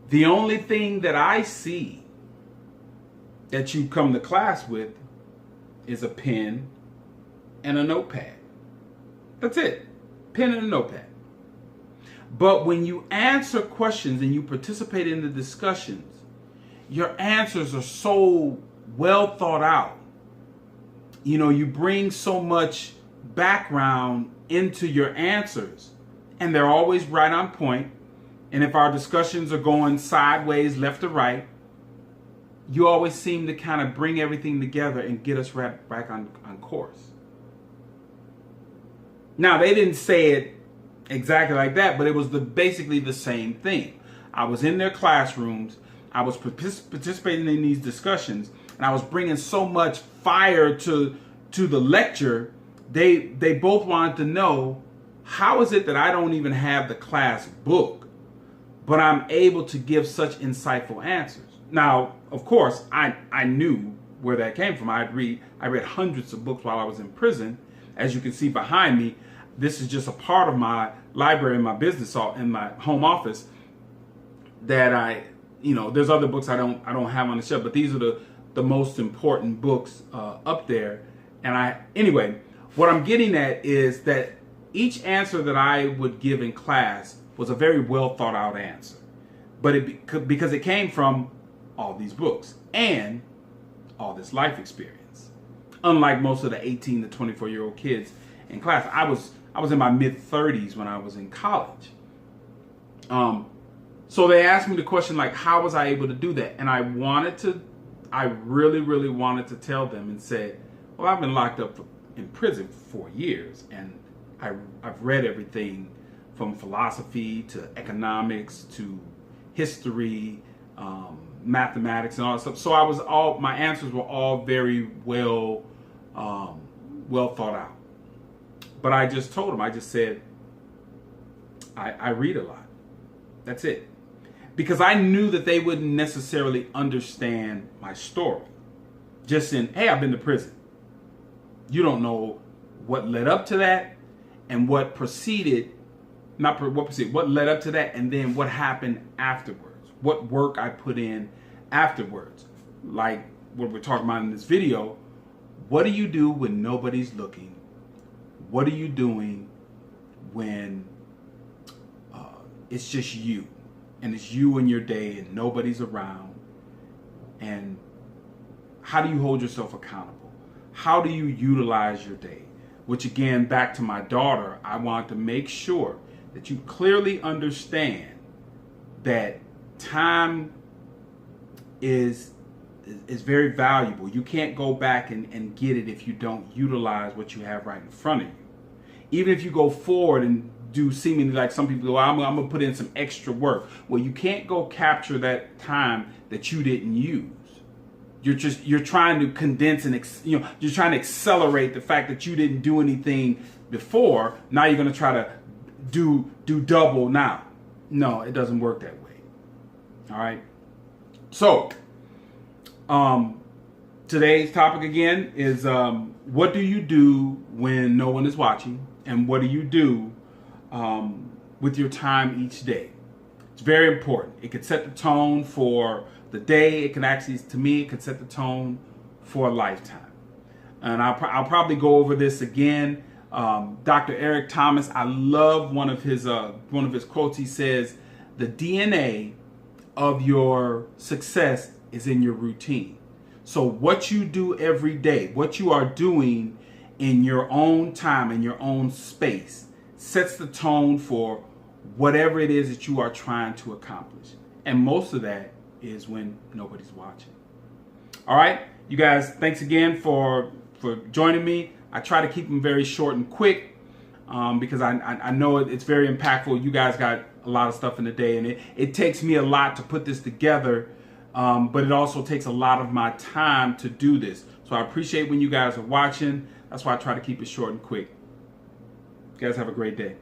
The only thing that I see that you come to class with is a pen and a notepad. That's it. Pen and a notepad. But when you answer questions and you participate in the discussions, your answers are so well thought out. You know, you bring so much background into your answers, and they're always right on point. And if our discussions are going sideways, left or right, you always seem to kind of bring everything together and get us right back on course. Now, they didn't say it exactly like that, but it was basically the same thing. I was in their classrooms, I was participating in these discussions, and I was bringing so much fire to the lecture. They both wanted to know, how is it that I don't even have the class book, but I'm able to give such insightful answers? Now, of course, I knew where that came from. I read hundreds of books while I was in prison. As you can see behind me, this is just a part of my library in my business, in my home office, that there's other books I don't have on the shelf, but these are the most important books up there. And anyway, what I'm getting at is that each answer that I would give in class was a very well thought out answer, but because it came from all these books and all this life experience. Unlike most of the 18 to 24-year-old kids in class, I was in my mid-30s when I was in college. So they asked me the question, like, how was I able to do that? And I really, really wanted to tell them and say, well, I've been locked up in prison for 4 years, and I've read everything from philosophy to economics to history, mathematics, and all that stuff. So my answers were all very well thought out. But I just told them, I just said, I read a lot. That's it. Because I knew that they wouldn't necessarily understand my story. Just in, hey, I've been to prison. You don't know what led up to that and what led up to that, and then what happened afterwards. What work I put in afterwards. Like what we're talking about in this video. What do you do when nobody's looking? What are you doing when it's just you? And it's you and your day and nobody's around? And how do you hold yourself accountable? How do you utilize your day? Which, again, back to my daughter, I want to make sure that you clearly understand that time is very valuable. You can't go back and get it if you don't utilize what you have right in front of you. Even if you go forward and do seemingly like some people go, I'm going to put in some extra work. Well, you can't go capture that time that you didn't use. You're trying to condense and you're trying to accelerate the fact that you didn't do anything before. Now you're going to try to do double now. No, it doesn't work that way. All right. So, today's topic again is what do you do when no one is watching, and what do you do with your time each day? It's very important. It could set the tone for the day. It can actually, to me, it could set the tone for a lifetime. And I'll probably go over this again. Dr. Eric Thomas, I love one of his quotes. He says, "The DNA of your success is in your routine." So what you do every day, what you are doing in your own time, in your own space, sets the tone for whatever it is that you are trying to accomplish. And most of that is when nobody's watching. All right, you guys, thanks again for joining me. I try to keep them very short and quick because I know it's very impactful. You guys got a lot of stuff in the day, and it takes me a lot to put this together, but it also takes a lot of my time to do this. So I appreciate when you guys are watching. That's why I try to keep it short and quick. You guys have a great day.